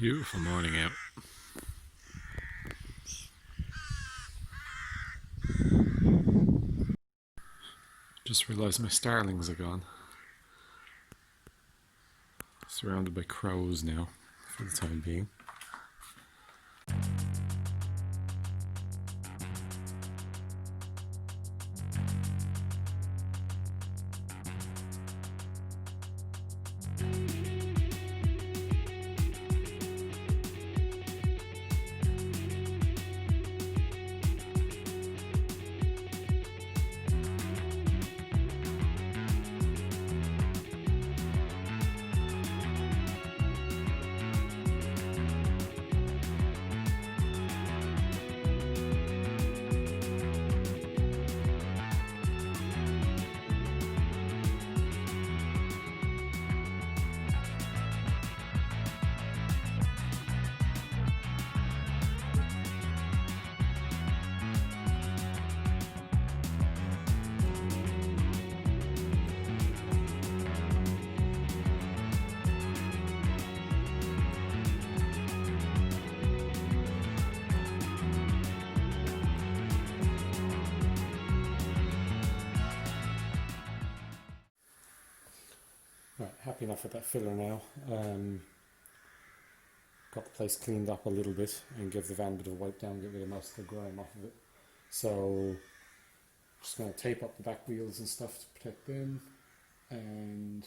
Beautiful morning out. Just realised my starlings are gone. Surrounded by crows now, for the time being. Right, happy enough with that filler now. Got the place cleaned up a little bit and give the van a bit of a wipe down, get rid of most of the grime off of it. So just going to tape up the back wheels and stuff to protect them, and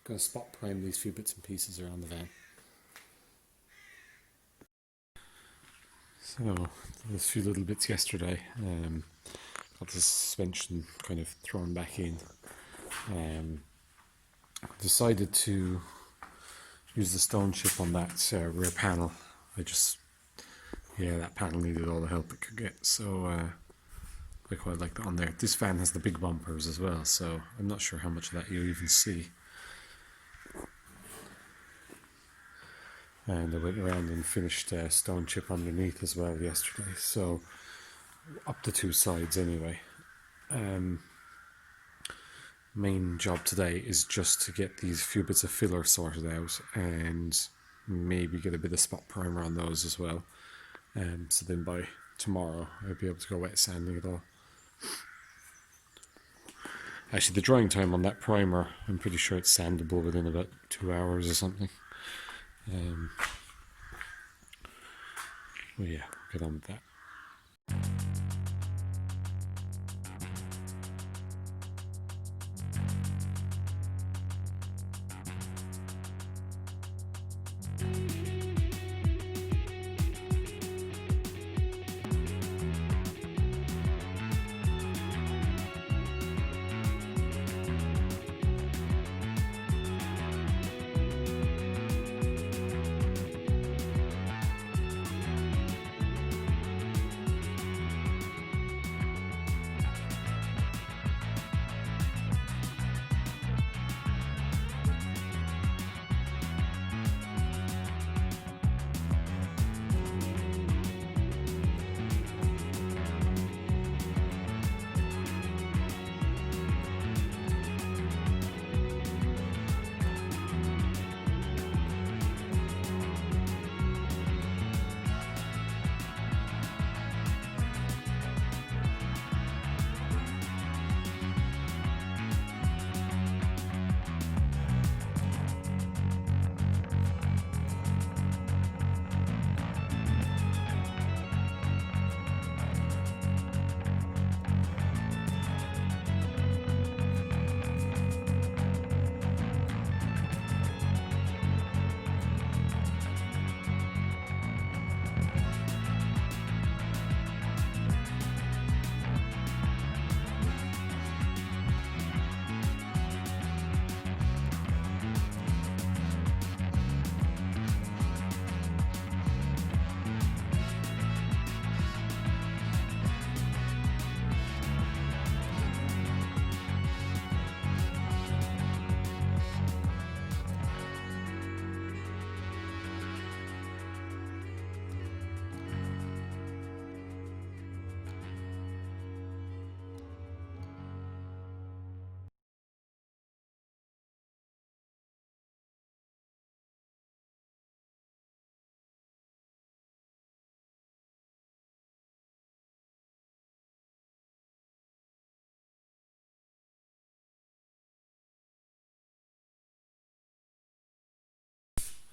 going to spot prime these few bits and pieces around the van. So there's a few little bits yesterday. Got the suspension kind of thrown back in. Decided to use the stone chip on that rear panel. That panel needed all the help it could get, so I quite like that on there. This van has the big bumpers as well, so I'm not sure how much of that you'll even see. And I went around and finished stone chip underneath as well yesterday, so up the two sides anyway. Main job today is just to get these few bits of filler sorted out and maybe get a bit of spot primer on those as well. So then by tomorrow I'll be able to go wet sanding it all. Actually, the drying time on that primer, I'm pretty sure it's sandable within about 2 hours or something. Well, yeah, get on with that.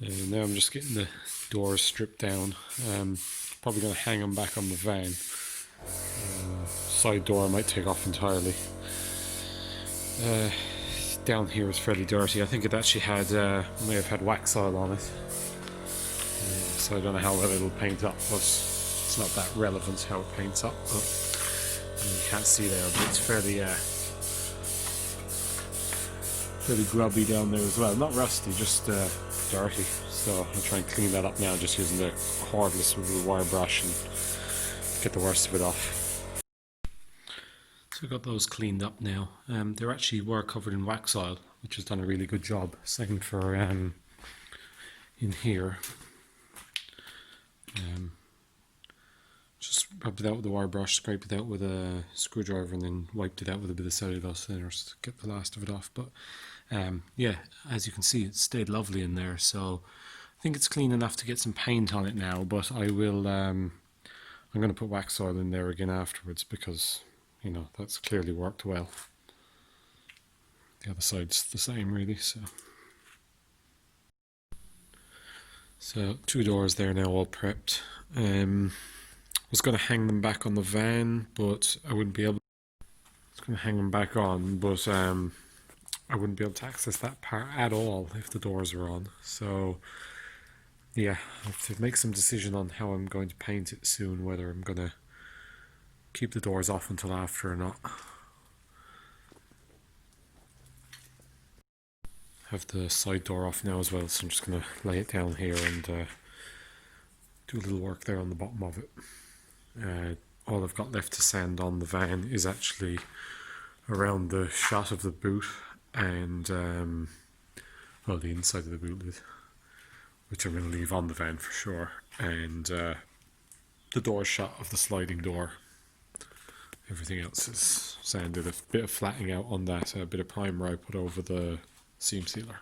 And now I'm just getting the doors stripped down. Probably going to hang them back on the van. Side door I might take off entirely. Down here is fairly dirty. I think it actually had may have had wax oil on it. So I don't know how well it'll paint up, but it's not that relevant how it paints up. But you can't see there, but it's fairly grubby down there as well. Not rusty, just dirty. So I'll try and clean that up now, just using the cordless with a wire brush and get the worst of it off. So I got those cleaned up now. They actually were covered in wax oil, which has done a really good job. Same for in here. Just rubbed it out with a wire brush, scraped it out with a screwdriver, and then wiped it out with a bit of cellulose thinners to get the last of it off. But yeah, as you can see, it stayed lovely in there. So I think it's clean enough to get some paint on it now. But I will. I'm going to put wax oil in there again afterwards because, you know, that's clearly worked well. The other side's the same really, so 2 doors there now all prepped. Was going to hang them back on the van, but I wouldn't be able. I was going to hang them back on, but I wouldn't be able to access that part at all if the doors are on. So yeah, I have to make some decision on how I'm going to paint it soon, whether I'm going to keep the doors off until after or not. Have the side door off now as well, so I'm just going to lay it down here and do a little work there on the bottom of it. All I've got left to sand on the van is actually around the shot of the boot and well, the inside of the boot lid, which I'm going to leave on the van for sure, and the door shot of the sliding door. Everything else is sanded. A bit of flattening out on that, a bit of primer I put over the seam sealer.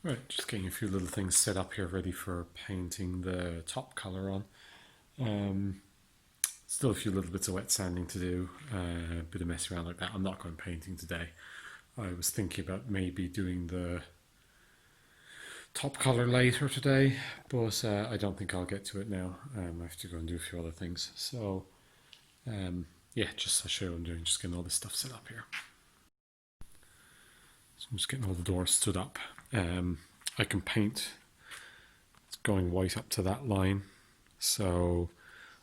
Right, just getting a few little things set up here ready for painting the top colour on. Still a few little bits of wet sanding to do, a bit of mess around like that. I'm not going painting today. I was thinking about maybe doing the top colour later today, but I don't think I'll get to it now. I have to go and do a few other things. So yeah, just to show you what I'm doing, just getting all this stuff set up here. So I'm just getting all the doors stood up. I can paint, it's going white up to that line, so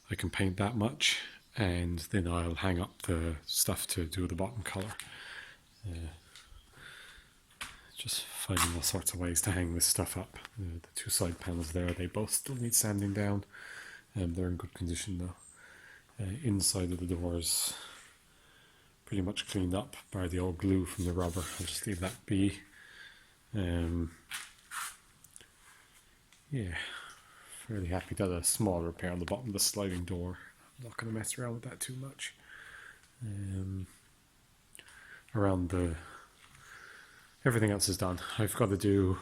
I can paint that much, and then I'll hang up the stuff to do the bottom colour. Just finding all sorts of ways to hang this stuff up. The 2 side panels there, they both still need sanding down. They're in good condition though. Inside of the doors pretty much cleaned up, bar the old glue from the rubber. I'll just leave that be. Yeah, fairly happy. Done a small repair on the bottom of the sliding door. I'm not going to mess around with that too much. Around the everything else is done. I've got to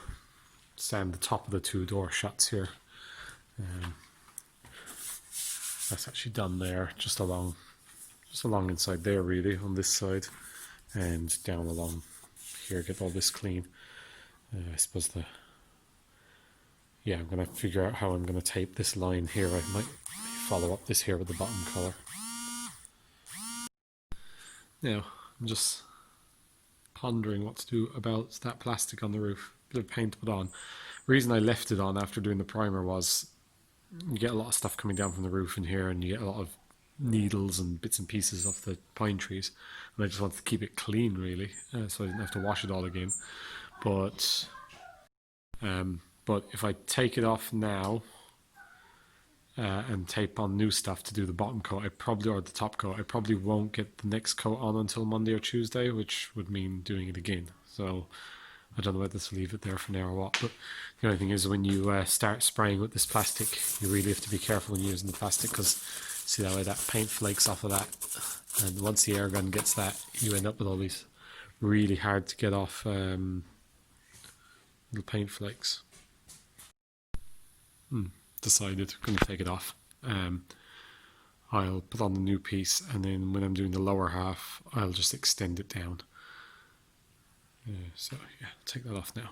sand the top of the 2 door shuts here. That's actually done there, just along inside there really, on this side, and down along here. Get all this clean. I suppose I'm going to figure out how I'm going to tape this line here. I might follow up this here with the bottom colour. Now, I'm just pondering what to do about that plastic on the roof. Bit of paint put on. The reason I left it on after doing the primer was you get a lot of stuff coming down from the roof in here, and you get a lot of needles and bits and pieces off the pine trees, and I just wanted to keep it clean really, so I didn't have to wash it all again. But if I take it off now and tape on new stuff to do the bottom coat, or the top coat, I probably won't get the next coat on until Monday or Tuesday, which would mean doing it again. So I don't know whether to leave it there for now or what. But the only thing is, when you start spraying with this plastic, you really have to be careful when you're using the plastic, because see that way that paint flakes off of that, and once the air gun gets that, you end up with all these really hard to get off little paint flakes. Decided I'm going to take it off. I'll put on the new piece, and then when I'm doing the lower half, I'll just extend it down. So yeah, take that off now.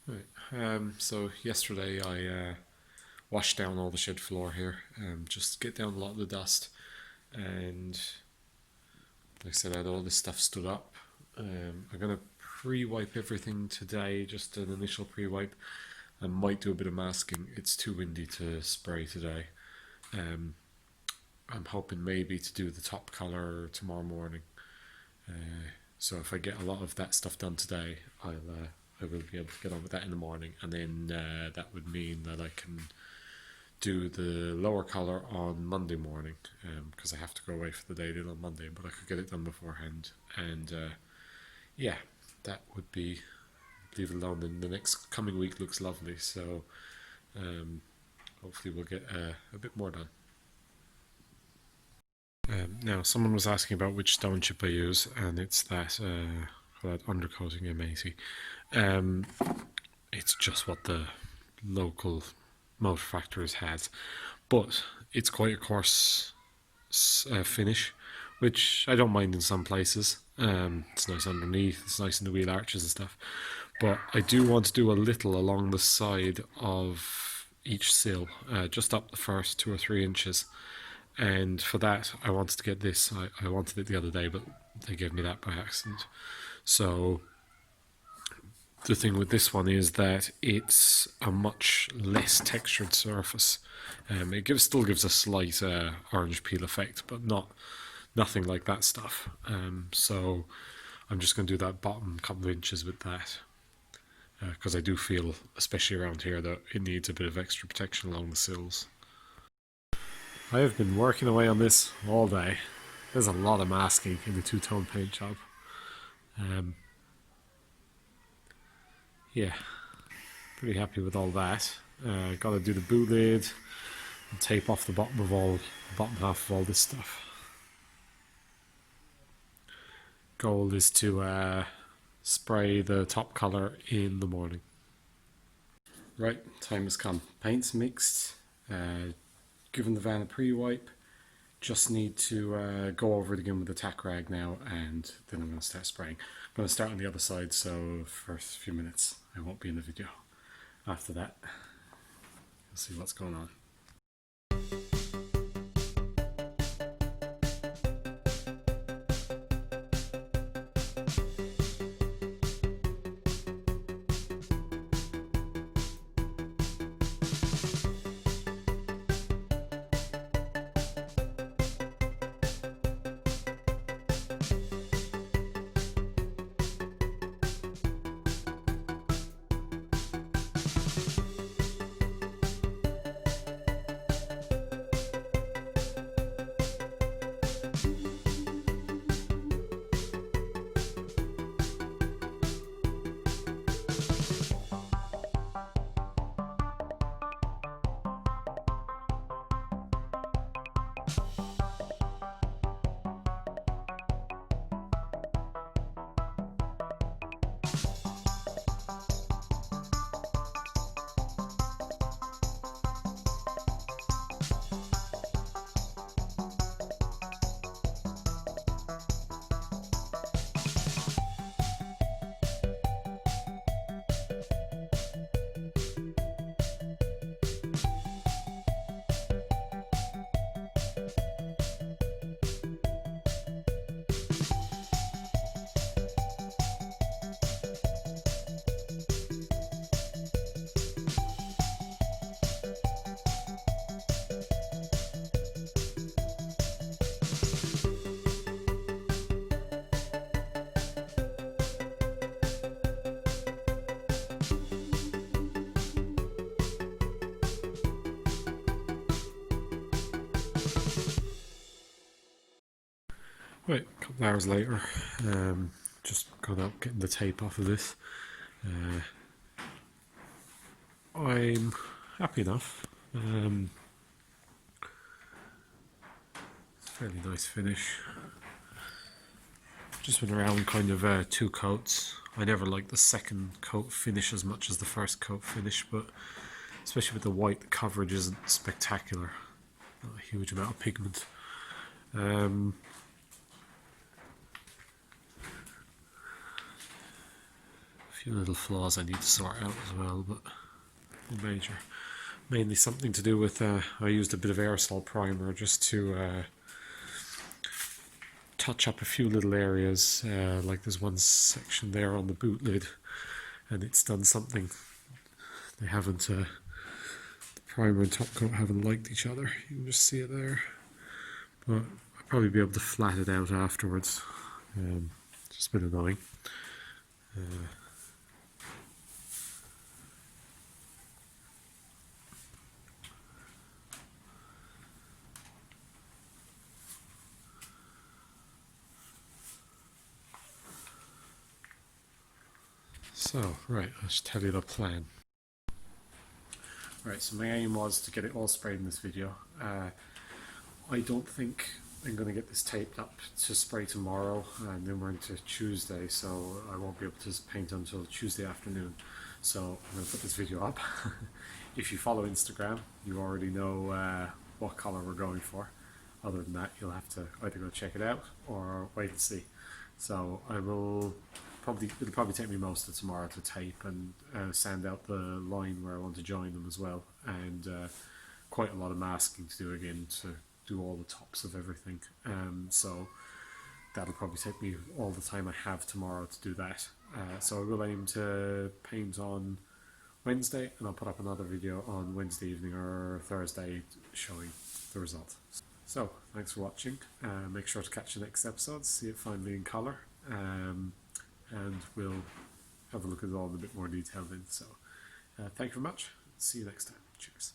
Right. So yesterday I washed down all the shed floor here, just get down a lot of the dust, and like I said, I had all this stuff stood up. I'm gonna pre-wipe everything today, just an initial pre-wipe. I might do a bit of masking. It's too windy to spray today. Um, I'm hoping maybe to do the top colour tomorrow morning. So if I get a lot of that stuff done today, I will be able to get on with that in the morning, and then that would mean that I can do the lower colour on Monday morning, because I have to go away for the day then on Monday, but I could get it done beforehand, and yeah, that would be, leave it alone. Then the next coming week looks lovely, so hopefully we'll get a bit more done. Now, someone was asking about which stone chip I use, and it's that undercoating M80. It's just what the local motor factories has, but it's quite a coarse finish, which I don't mind in some places. It's nice underneath, it's nice in the wheel arches and stuff, but I do want to do a little along the side of each sill, just up the first 2 or 3 inches. And for that, I wanted to get this. I wanted it the other day, but they gave me that by accident. So the thing with this one is that it's a much less textured surface. It still gives a slight orange peel effect, but nothing like that stuff. So I'm just going to do that bottom couple of inches with that, because I do feel, especially around here, that it needs a bit of extra protection along the sills. I have been working away on this all day. There's a lot of masking in the two-tone paint job. Yeah, pretty happy with all that. Got to do the boot lid and tape off the bottom half of all this stuff. Goal is to spray the top colour in the morning. Right, time has come. Paint's mixed. Given the van a pre-wipe. Just need to go over it again with the tack rag now, and then I'm going to start spraying. I'm going to start on the other side, so first few minutes I won't be in the video. After that, you'll see what's going on. Right, a couple of hours later, just got out getting the tape off of this. I'm happy enough. It's a fairly nice finish. Just went around kind of 2 coats I never like the second coat finish as much as the first coat finish, but especially with the white, the coverage isn't spectacular. Not a huge amount of pigment. A few little flaws I need to sort out as well, but nothing major. Mainly something to do with, I used a bit of aerosol primer just to touch up a few little areas, like there's one section there on the boot lid, and it's done something. They haven't, the primer and top coat haven't liked each other. You can just see it there. But I'll probably be able to flat it out afterwards. It's just a bit annoying. So, right, I'll tell you the plan. Right, so my aim was to get it all sprayed in this video. I don't think I'm going to get this taped up to spray tomorrow, and then we're into Tuesday, so I won't be able to paint until Tuesday afternoon. So I'm going to put this video up. If you follow Instagram, you already know what colour we're going for. Other than that, you'll have to either go check it out or wait and see. So it'll probably take me most of tomorrow to tape and sand out the line where I want to join them as well, and quite a lot of masking to do again to do all the tops of everything. So that'll probably take me all the time I have tomorrow to do that. So I will aim to paint on Wednesday, and I'll put up another video on Wednesday evening or Thursday showing the result. So thanks for watching. Make sure to catch the next episode, see it finally in colour, and we'll have a look at it all in a bit more detail then. So thank you very much. See you next time. Cheers.